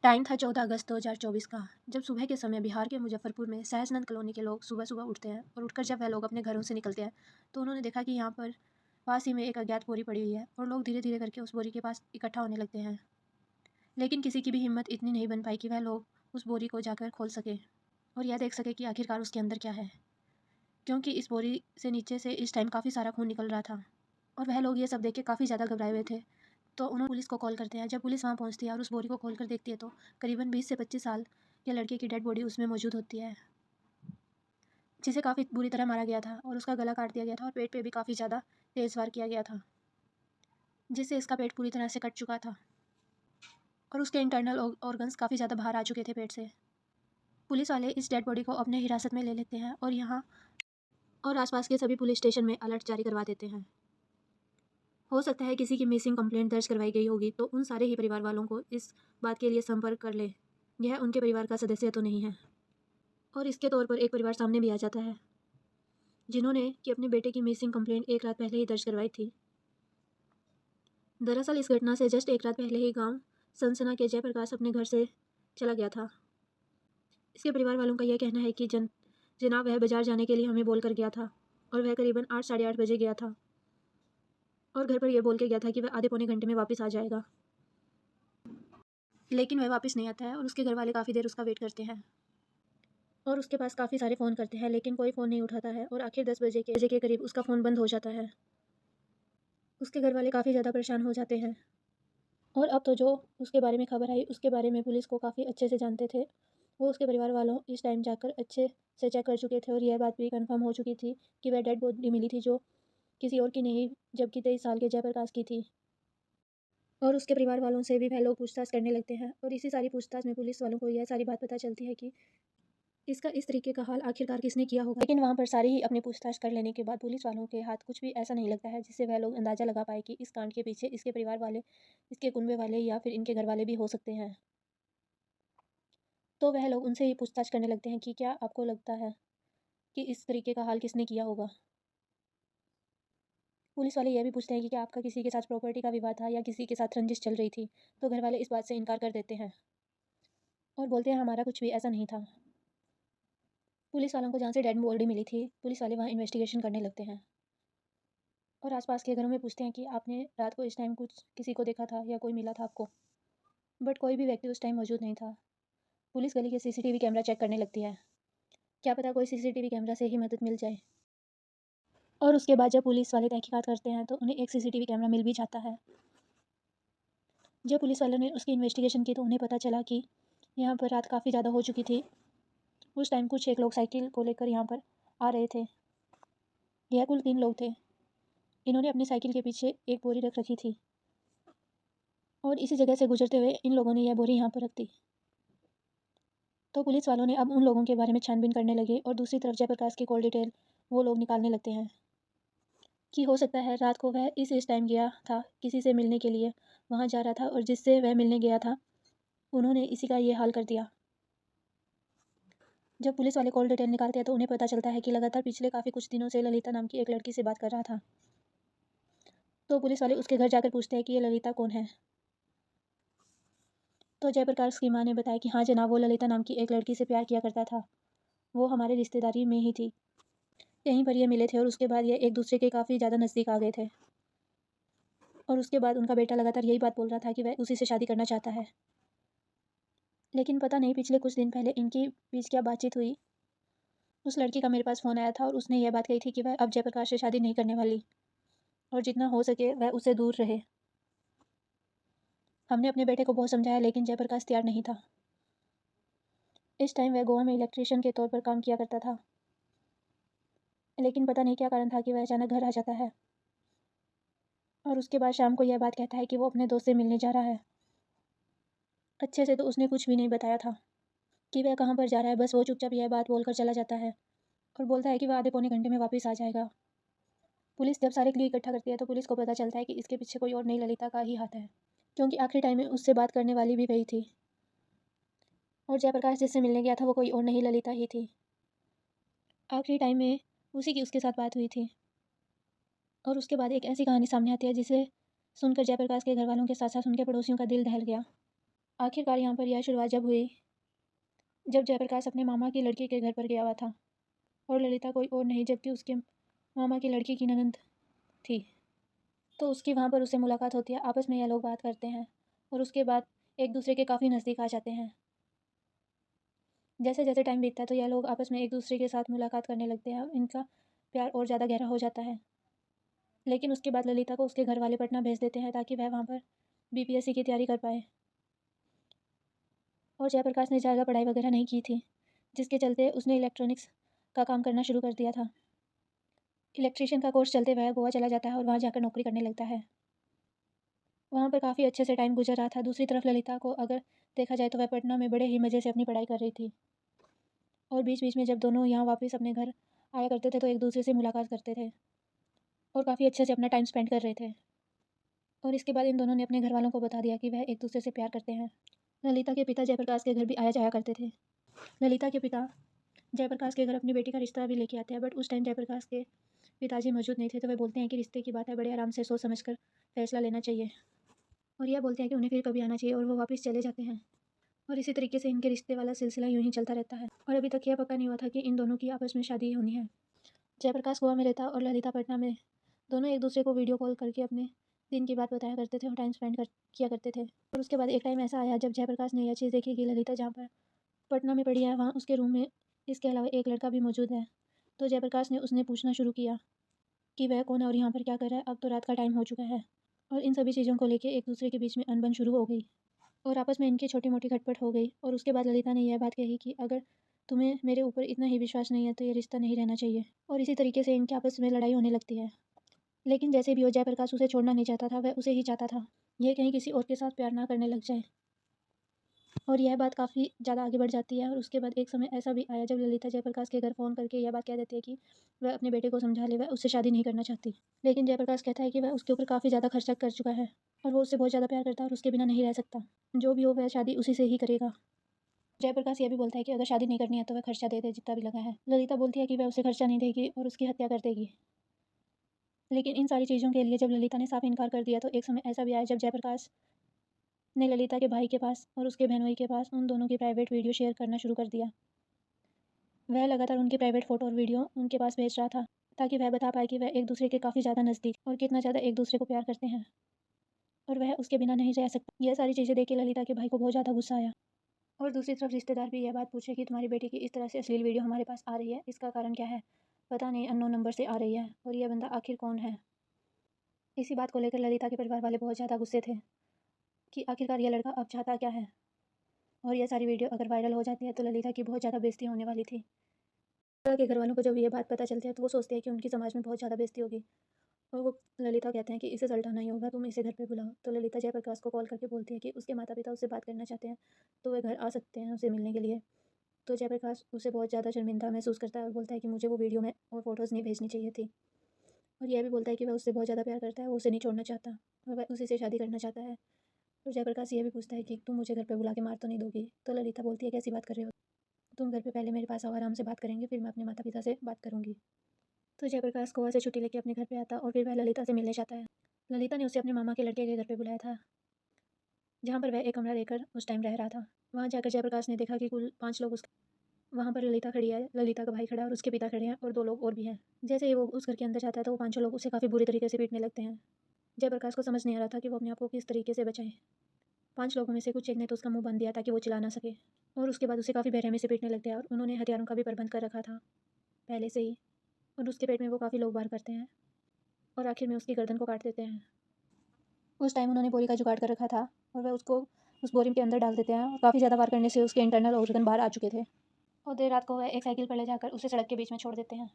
Time था 14 अगस्त 2024 का। जब सुबह के समय बिहार के मुजफ्फरपुर में सहजनंद कॉलोनी के लोग सुबह सुबह उठते हैं और उठकर जब वह लोग अपने घरों से निकलते हैं तो उन्होंने देखा कि यहाँ पर पास ही में एक अज्ञात बोरी पड़ी हुई है और लोग धीरे धीरे करके उस बोरी के पास इकट्ठा होने लगते हैं। लेकिन किसी की भी हिम्मत इतनी नहीं बन पाई कि वह लोग उस बोरी को जाकर खोल सके और यह देख सके कि आखिरकार उसके अंदर क्या है, क्योंकि इस बोरी से नीचे से इस टाइम काफ़ी सारा खून निकल रहा था और वह लोग ये सब देख के काफ़ी ज़्यादा घबराए हुए थे। तो उन्होंने पुलिस को कॉल करते हैं। जब पुलिस वहाँ पहुँचती है और उस बोरी को खोल कर देखती है तो करीबन 20 से 25 साल के लड़के की डेड बॉडी उसमें मौजूद होती है, जिसे काफ़ी बुरी तरह मारा गया था और उसका गला काट दिया गया था और पेट पे भी काफ़ी ज़्यादा तेज़ वार किया गया था, जिससे इसका पेट पूरी तरह से कट चुका था और उसके इंटरनल ऑर्गन्स काफ़ी ज़्यादा बाहर आ चुके थे पेट से। पुलिस वाले इस डेड बॉडी को अपने हिरासत में ले लेते हैं और यहाँ और आसपास के सभी पुलिस स्टेशन में अलर्ट जारी करवा देते हैं। हो सकता है किसी की मिसिंग कंप्लेंट दर्ज करवाई गई होगी तो उन सारे ही परिवार वालों को इस बात के लिए संपर्क कर ले, यह उनके परिवार का सदस्य तो नहीं है। और इसके तौर पर एक परिवार सामने भी आ जाता है जिन्होंने कि अपने बेटे की मिसिंग कंप्लेंट एक रात पहले ही दर्ज करवाई थी। दरअसल इस घटना से जस्ट एक रात पहले ही गांव सनसना के जयप्रकाश अपने घर से चला गया था। इसके परिवार वालों का यह कहना है कि जनाब वह बाजार जाने के लिए हमें बोल कर गया था और वह करीबन 8 साढ़े 8 बजे गया था और घर पर यह बोल के गया था कि वह आधे पौने घंटे में वापस आ जाएगा, लेकिन वह वापस नहीं आता है और उसके घर वाले काफ़ी देर उसका वेट करते हैं और उसके पास काफ़ी सारे फ़ोन करते हैं लेकिन कोई फ़ोन नहीं उठाता है और आखिर 10 बजे के करीब उसका फ़ोन बंद हो जाता है। उसके घर वाले काफ़ी ज़्यादा परेशान हो जाते हैं और अब तो जो उसके बारे में खबर आई उसके बारे में पुलिस को काफ़ी अच्छे से जानते थे। वो उसके परिवार वालों इस टाइम जाकर अच्छे से चेक कर चुके थे और यह बात भी कंफर्म हो चुकी थी कि वह डेड बॉडी मिली थी जो किसी और की नहीं जबकि 23 साल के जयप्रकाश की थी। और उसके परिवार वालों से भी वह लोग पूछताछ करने लगते हैं और इसी सारी पूछताछ में पुलिस वालों को यह सारी बात पता चलती है कि इसका इस तरीके का हाल आखिरकार किसने किया होगा। लेकिन वहाँ पर सारे ही अपनी पूछताछ कर लेने के बाद पुलिस वालों के हाथ कुछ भी ऐसा नहीं लगता है जिससे वह लोग अंदाज़ा लगा पाए कि इस कांड के पीछे इसके परिवार वाले, इसके कुनबे वाले या फिर इनके घर वाले भी हो सकते हैं। तो वह लोग उनसे ही पूछताछ करने लगते हैं कि क्या आपको लगता है कि इस तरीके का हाल किसने किया होगा। पुलिस वाले यह भी पूछते हैं कि क्या आपका किसी के साथ प्रॉपर्टी का विवाद था या किसी के साथ रंजिश चल रही थी, तो घर वाले इस बात से इनकार कर देते हैं और बोलते हैं हमारा कुछ भी ऐसा नहीं था। पुलिस वालों को जहाँ से डेड बॉडी मिली थी पुलिस वाले वहाँ इन्वेस्टिगेशन करने लगते हैं और आसपास के घरों में पूछते हैं कि आपने रात को इस टाइम कुछ किसी को देखा था या कोई मिला था आपको, बट कोई भी व्यक्ति उस टाइम मौजूद नहीं था। पुलिस गली के सीसीटीवी कैमरा चेक करने लगती है, क्या पता कोई सीसीटीवी कैमरा से ही मदद मिल जाए। और उसके बाद जब पुलिस वाले तहकीकात करते हैं तो उन्हें एक सीसीटीवी कैमरा मिल भी जाता है। जब पुलिस वालों ने उसकी इन्वेस्टिगेशन की तो उन्हें पता चला कि यहाँ पर रात काफ़ी ज़्यादा हो चुकी थी। उस टाइम कुछ एक लोग साइकिल को लेकर यहाँ पर आ रहे थे। यह कुल 3 लोग थे। इन्होंने अपनी साइकिल के पीछे एक बोरी रख रखी थी और इसी जगह से गुजरते हुए इन लोगों ने यह बोरी यहाँ पर रख दी। तो पुलिस वालों ने अब उन लोगों के बारे में छानबीन करने लगे और दूसरी तरफ जयप्रकाश की कॉल डिटेल वो लोग निकालने लगते हैं कि हो सकता है रात को वह इस टाइम गया था किसी से मिलने के लिए, वहाँ जा रहा था और जिससे वह मिलने गया था उन्होंने इसी का ये हाल कर दिया। जब पुलिस वाले कॉल डिटेल निकालते हैं तो उन्हें पता चलता है कि लगातार पिछले काफ़ी कुछ दिनों से ललिता नाम की एक लड़की से बात कर रहा था। तो पुलिस वाले उसके घर जाकर पूछते हैं कि ये ललिता कौन है। तो जयप्रकाश की माँ ने बताया कि हाँ जनाब, वो ललिता नाम की एक लड़की से प्यार किया करता था, वो हमारे रिश्तेदारी में ही थी। यहीं पर ये मिले थे और उसके बाद ये एक दूसरे के काफ़ी ज़्यादा नज़दीक आ गए थे और उसके बाद उनका बेटा लगातार यही बात बोल रहा था कि वह उसी से शादी करना चाहता है। लेकिन पता नहीं पिछले कुछ दिन पहले इनकी बीच क्या बातचीत हुई। उस लड़की का मेरे पास फ़ोन आया था और उसने यह बात कही थी कि वह अब जयप्रकाश से शादी नहीं करने वाली और जितना हो सके वह उससे दूर रहे। हमने अपने बेटे को बहुत समझाया लेकिन जयप्रकाश तैयार नहीं था। इस टाइम वह गोवा में इलेक्ट्रीशियन के तौर पर काम किया करता था, लेकिन पता नहीं क्या कारण था कि वह अचानक घर आ जाता है और उसके बाद शाम को यह बात कहता है कि वो अपने दोस्त से मिलने जा रहा है। अच्छे से तो उसने कुछ भी नहीं बताया था कि वह कहाँ पर जा रहा है, बस वो चुपचाप यह बात बोलकर चला जाता है और बोलता है कि वह आधे पौने घंटे में वापस आ जाएगा। पुलिस जब सारे क्लू इकट्ठा करती है तो पुलिस को पता चलता है कि इसके पीछे कोई और नहीं ललिता का ही हाथ है, क्योंकि आखिरी टाइम में उससे बात करने वाली भी वही थी और जयप्रकाश जिससे मिलने गया था वो कोई और नहीं ललिता ही थी। आखिरी टाइम में उसी की उसके साथ बात हुई थी और उसके बाद एक ऐसी कहानी सामने आती है जिसे सुनकर जयप्रकाश के घर वालों के साथ साथ उनके पड़ोसियों का दिल दहल गया। आखिरकार यहाँ पर यह शुरुआत जब हुई, जब जयप्रकाश अपने मामा की लड़की के घर पर गया हुआ था और ललिता कोई और नहीं जबकि उसके मामा की लड़की की ननंद थी। तो उसकी वहाँ पर उससे मुलाकात होती है, आपस में यह लोग बात करते हैं और उसके बाद एक दूसरे के काफ़ी नज़दीक आ जाते हैं। जैसे जैसे टाइम बीतता है तो यह लोग आपस में एक दूसरे के साथ मुलाकात करने लगते हैं और इनका प्यार और ज़्यादा गहरा हो जाता है। लेकिन उसके बाद ललिता को उसके घर वाले पटना भेज देते हैं ताकि वह वहाँ पर बीपीएससी की तैयारी कर पाए। और जयप्रकाश ने ज़्यादा पढ़ाई वगैरह नहीं की थी, जिसके चलते उसने इलेक्ट्रॉनिक्स का काम करना शुरू कर दिया था। इलेक्ट्रीशियन का कोर्स चलते वह गोवा चला जाता है और वहाँ जाकर नौकरी करने लगता है। वहाँ पर काफ़ी अच्छे से टाइम गुजर रहा था। दूसरी तरफ ललिता को अगर देखा जाए तो वह पटना में बड़े ही मज़े से अपनी पढ़ाई कर रही थी और बीच बीच में जब दोनों यहाँ वापस अपने घर आया करते थे तो एक दूसरे से मुलाकात करते थे और काफ़ी अच्छे से अपना टाइम स्पेंड कर रहे थे। और इसके बाद इन दोनों ने अपने घर वालों को बता दिया कि वह एक दूसरे से प्यार करते हैं। ललिता के पिता जयप्रकाश के घर भी आया जाया करते थे। ललिता के पिता जयप्रकाश के घर अपनी बेटी का रिश्ता भी लेके आते हैं, बट उस टाइम जयप्रकाश के पिताजी मौजूद नहीं थे। तो वे बोलते हैं कि रिश्ते की बात है, बड़े आराम से सोच समझ कर फैसला लेना चाहिए और यह बोलते हैं कि उन्हें फिर कभी आना चाहिए और वो वापस चले जाते हैं। और इसी तरीके से इनके रिश्ते वाला सिलसिला यूं ही चलता रहता है और अभी तक यह पक्का नहीं हुआ था कि इन दोनों की आपस में शादी होनी है। जयप्रकाश गोवा में रहता और ललिता पटना में। दोनों एक दूसरे को वीडियो कॉल करके अपने दिन की बात बताया करते थे और टाइम स्पेंड किया करते थे। और उसके बाद एक टाइम ऐसा आया जब जयप्रकाश ने यह चीज़ देखी कि ललिता जहाँ पर पटना में पड़ी है वहाँ उसके रूम में इसके अलावा एक लड़का भी मौजूद है। तो जयप्रकाश ने उसने पूछना शुरू किया कि वह कौन है और यहाँ पर क्या कर रहा है। अब तो रात का टाइम हो चुका है और इन सभी चीज़ों को लेकर एक दूसरे के बीच में अनबन शुरू हो गई और आपस में इनकी छोटी मोटी खटपट हो गई। और उसके बाद ललिता ने यह बात कही कि अगर तुम्हें मेरे ऊपर इतना ही विश्वास नहीं है तो ये रिश्ता नहीं रहना चाहिए। और इसी तरीके से इनके आपस में लड़ाई होने लगती है। लेकिन जैसे भी हो जयप्रकाश उसे छोड़ना नहीं चाहता था, वह उसे ही चाहता था, यह कहीं किसी और के साथ प्यार ना करने लग जाए। और यह बात काफ़ी ज़्यादा आगे बढ़ जाती है और उसके बाद एक समय ऐसा भी आया जब ललिता जयप्रकाश के घर फ़ोन करके यह बात कह देती है कि वह अपने बेटे को समझा ले, वह उससे शादी नहीं करना चाहती। लेकिन जयप्रकाश कहता है कि वह उसके ऊपर काफ़ी ज़्यादा खर्चा कर चुका है और वो उससे बहुत ज़्यादा प्यार करता है और उसके बिना नहीं रह सकता। जो भी हो वह शादी उसी से ही करेगा। जयप्रकाश यह भी बोलता है कि अगर शादी नहीं करनी है तो वह खर्चा दे दे जितना भी लगा है। ललिता बोलती है कि वह उसे खर्चा नहीं देगी और उसकी हत्या कर देगी। लेकिन इन सारी चीज़ों के लिए जब ललिता ने साफ इनकार कर दिया तो एक समय ऐसा भी आया जब जयप्रकाश ने ललिता के भाई के पास और उसके बहनोई के पास उन दोनों की प्राइवेट वीडियो शेयर करना शुरू कर दिया। वह लगातार उनकी प्राइवेट फ़ोटो और वीडियो उनके पास भेज रहा था ताकि वह बता पाए कि वह एक दूसरे के काफ़ी ज़्यादा नज़दीक और कितना ज़्यादा एक दूसरे को प्यार करते हैं और वह उसके बिना नहीं रह सकता। यह सारी चीज़ें देख के ललिता के भाई को बहुत ज़्यादा गुस्सा आया। और दूसरी तरफ रिश्तेदार भी यह बात पूछे कि तुम्हारी बेटी की इस तरह से अश्लील वीडियो हमारे पास आ रही है, इसका कारण क्या है? पता नहीं, अननोन नंबर से आ रही है और यह बंदा आखिर कौन है? इसी बात को लेकर ललिता के परिवार वाले बहुत ज़्यादा गुस्से थे कि आखिरकार यह लड़का अब चाहता क्या है। और यह सारी वीडियो अगर वायरल हो जाती है तो ललिता की बहुत ज़्यादा बेइज्जती होने वाली थी। ललिता के घर वालों को जब ये बात पता चलती है तो वो सोचते हैं कि उनकी समाज में बहुत ज़्यादा बेइज्जती होगी और वो ललिता कहते हैं कि इसे सल्टाना ही होगा, तुम इसे घर पे बुलाओ। तो ललिता जयप्रकाश को कॉल करके बोलती है कि उसके माता पिता उससे बात करना चाहते हैं तो वे घर आ सकते हैं उसे मिलने के लिए। तो जयप्रकाश उसे बहुत ज़्यादा शर्मिंदा महसूस करता है और बोलता है कि मुझे वो वीडियो में और फ़ोटोज़ नहीं भेजनी चाहिए थी। और यह भी बोलता है कि वह उससे बहुत ज़्यादा प्यार करता है, वो उसे नहीं छोड़ना चाहता और वह उसी से शादी करना चाहता है। तो जयप्रकाश ये भी पूछता है कि तुम मुझे घर पे बुला के मार तो नहीं दोगी? तो ललिता बोलती है, कैसी बात कर रहे हो? तुम घर पे पहले मेरे पास आओ, आराम से बात करेंगे, फिर मैं अपने माता पिता से बात करूँगी। तो जयप्रकाश गोवा से छुट्टी लेके अपने घर पे आता और फिर वह ललिता से मिलने जाता है। ललिता ने उसे अपने मामा के लड़के के घर पे बुलाया था, जहाँ पर वह एक कमरा लेकर उस टाइम रह रहा था। वहाँ जाकर जयप्रकाश ने देखा कि कुल 5 लोग उस वहाँ पर ललिता खड़ी है, ललिता का भाई खड़ा है और उसके पिता खड़े हैं और 2 लोग और भी हैं। जैसे ही वो उस घर के अंदर जाता है तो वो पाँचों लोग उसे काफ़ी बुरी तरीके से पीटने लगते हैं। जयप्रकाश को समझ नहीं आ रहा था कि वो अपने आप को किस तरीके से बचाए। 5 लोगों में से कुछ एक ने तो उसका मुँह बांध दिया ताकि वो चिल्ला ना सके और उसके बाद उसे काफ़ी बेरहमी से पीटने लगते हैं और उन्होंने हथियारों का भी प्रबंध कर रखा था पहले से ही और उसके पेट में वो काफ़ी लोग वार करते हैं और आखिर में उसकी गर्दन को काट देते हैं। उस टाइम उन्होंने बोरी का जुगाड़ कर रखा था और वह उसको उस बोरी के अंदर डाल देते हैं और काफ़ी ज़्यादा वार करने से उसके इंटरनल ऑर्गन बाहर आ चुके थे और देर रात को वह एक साइकिल पर ले जाकर उसे सड़क के बीच में छोड़ देते हैं।